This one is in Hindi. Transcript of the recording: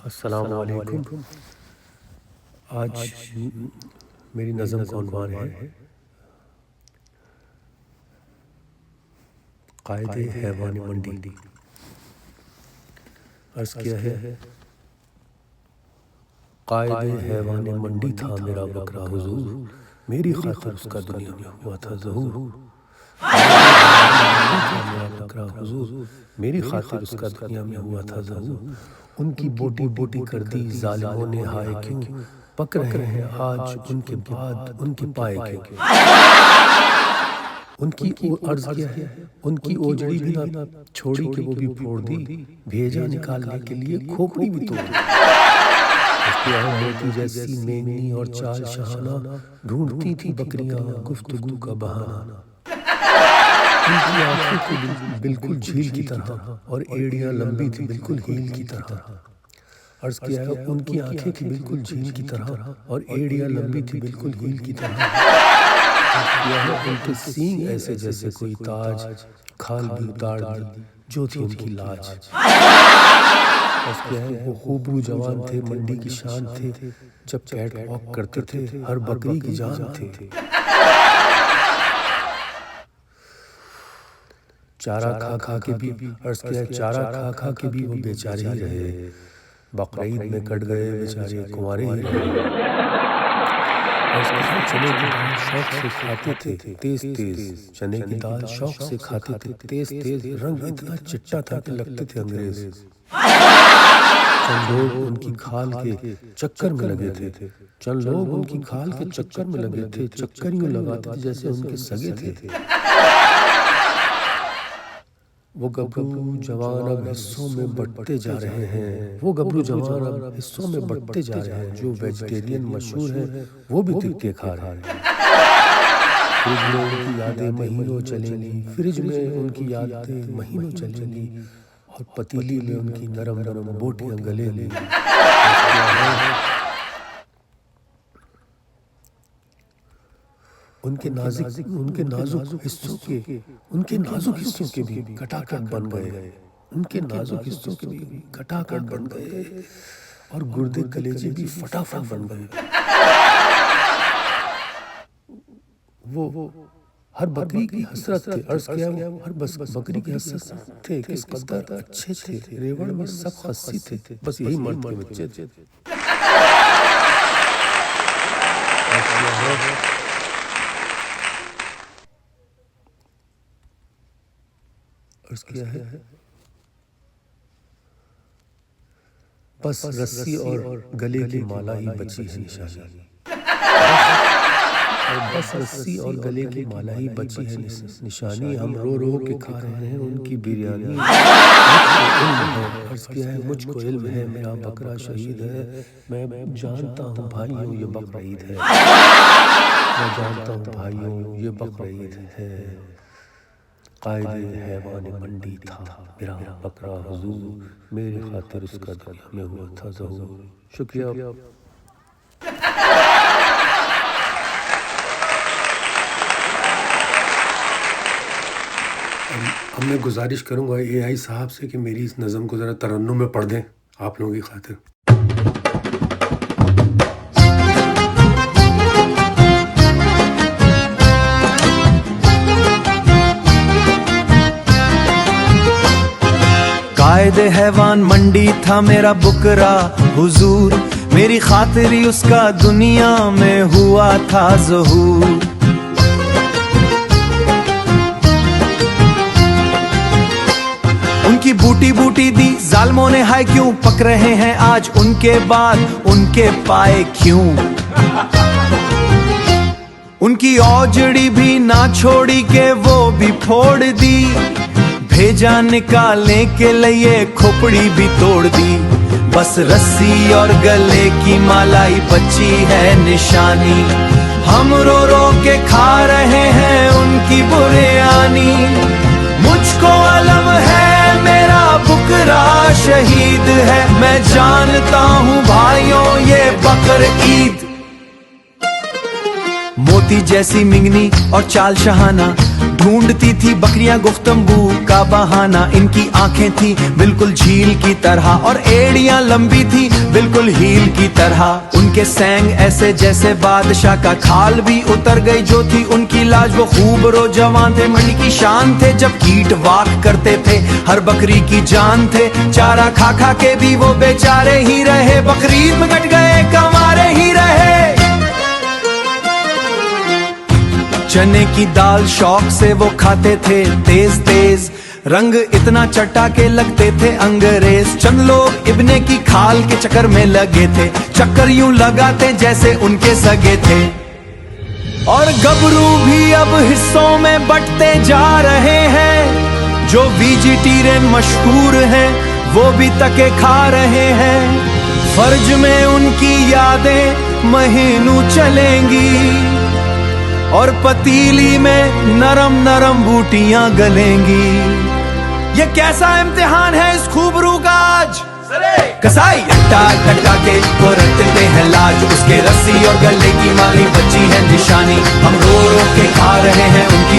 अस्सलाम वालेकुम। आज मेरी नज़म का उन्वान है कायदे हैवान मंडी। अर्ज़ किया है, कायदे हैवान मंडी था मेरा बकरा हुजूर, मेरी खातिर उसका दुनिया में हुआ था ज़हूर। मेरा बकरा हुजूर, मेरी खातिर उसका दुनिया में हुआ था ज़हूर। उनकी बोटी बोटी कर दी जालिमों ने हाय क्यों, पक रहे हैं आज उनके बाद उनके पाए क्यों। उनकी अर्ज़ किया है, उनकी ओजड़ी भी ना छोड़ी कि वो भी फोड़ दी, भेजा निकालने के लिए खोपड़ी भी तोड़ दी। मोती जैसी मेमनी और चाल शहाना, ढूंढती थी बकरियां गुफ्तगू का बहाना। उनकी आंखें थी बिल्कुल झील की तरह और एड़ियां लंबी थी बिल्कुल हील की तरह। अर्ज़ किया है, उनकी आंखें थी बिल्कुल झील की तरह और एड़ियां लंबी थी बिल्कुल हील की तरह। उनके सींग ऐसे जैसे कोई ताज, खाल भी उतार दी जो थी उनकी लाज। क्या है, वो खूबरू जवान थे, मंडी की शान थे, जब कैट वॉक करते थे हर बकरी की जान थे। चारा खा खा के भी, अर्ज़ किया है, चारा खा खा के भी वो बेचारे ही रहे, बकरीद में कट गए बेचारे कुंवारे ही रहे। चने की दाल शौक से खाते थे तेज तेज, चने की दाल शौक से खाते थे तेज तेज, रंग इतना चिट्टा था कि लगते थे अंग्रेज। चंद लोग उनकी खाल के चक्कर में लगे थे, चंद लोग उनकी खाल के चक्कर में लगे थे, चक्कर यूं लगाते थे जैसे उनके सगे थे। वो गबरू जवान अब हिस्सों में बढ़ते जा रहे हैं, वो गबरू जवान अब हिस्सों में बढ़ते जा रहे हैं। जो वेजिटेरियन मशहूर है वो भी तिक्के खा रहे हैं। फ्रिज में उनकी यादें महीनों चलेंगी, फ्रिज में उनकी यादें महीनों चलेंगी, और पतीली में उनकी नरम नरम बोटियां गलेंगी। उनके नाजुक हिस्सों के भी कटाकट बन गए, उनके नाजुक हिस्सों के भी कटाकट बन गए, और गुर्दे कलेजे भी फटाफट बन गए। वो हर बकरी की हसरत थे। अर्ज़ किया, हर बकरी की हसरत थे, किस कदर अच्छे थे, रेवड़ में सब खस्सी थे, बस यही मर्द के बच्चे थे। अर्ज़ किया है, बस रस्सी और गले की माला ही बची है निशानी, बस रस्सी और गले की माला ही बची है निशानी। हम रो रो के खा रहे हैं उनकी बिरयानी। अर्ज़ किया है, मुझको इल्म है मेरा बकरा शहीद है, मैं जानता हूँ भाइयों ये बकरीद है, मैं जानता हूँ भाइयों ये बकरीद है। कायदे हैवान मंडी था मेरा बकरा हुजूर, मेरी खातिर उसका दुनिया में हुआ था ज़हूर। शुक्रिया। अब मैं गुजारिश करूंगा AI साहब से कि मेरी इस नज़म को ज़रा तरन्नुम में पढ़ दें आप लोगों की खातिर। कायदे हैवान मंडी था मेरा बकरा हुजूर, मेरी खातिर ही उसका दुनिया में हुआ था ज़हूर। उनकी बूटी बूटी दी जालिमों ने हाय क्यों, पक रहे हैं आज उनके बाद उनके पाए क्यों। उनकी औजड़ी भी ना छोड़ी के वो भी फोड़ दी, भेजा निकालने के लिए खोपड़ी भी तोड़ दी। बस रस्सी और गले की माला ही बची है निशानी, हम रो रो के खा रहे हैं उनकी बुरियानी। मुझको अलम है मेरा बकरा शहीद है, मैं जानता हूँ भाइयों ये बकरीद। मोती जैसी मिंगनी और चाल शहाना, ढूंढती थी बकरियां गुफ्तगू का बहाना, इनकी आंखें थी बिल्कुल झील की तरह और एड़ियां लंबी थी बिल्कुल हील की तरह। उनके सैंग ऐसे जैसे बादशाह का, खाल भी उतर गई जो थी उनकी लाज। वो खूब रोजवान थे, मंडी की शान थे, जब कीट वाक करते थे हर बकरी की जान थे। चारा खा खा के भी वो बेचारे ही रहे, बकरीद में कट गए कमारे ही रहे। चने की दाल शौक से वो खाते थे तेज तेज, रंग इतना चटा के लगते थे अंग्रेज। चंद लोग इब्ने की खाल के चक्कर में लगे थे, चक्कर यूं लगाते जैसे उनके सगे थे। और गबरू भी अब हिस्सों में बंटते जा रहे हैं, जो वेजिटेरियन मशहूर हैं वो भी तके खा रहे हैं। फर्ज में उनकी यादें महीनों चलेंगी और पतीली में नरम नरम बूटियां गलेंगी। ये कैसा इम्तिहान है इस खूबरू का आज। कसाई अट्टा टका के वो रटते हैं लाज, उसके रस्सी और गले की मारी बची है निशानी। हम रो रो के खा रहे हैं उनकी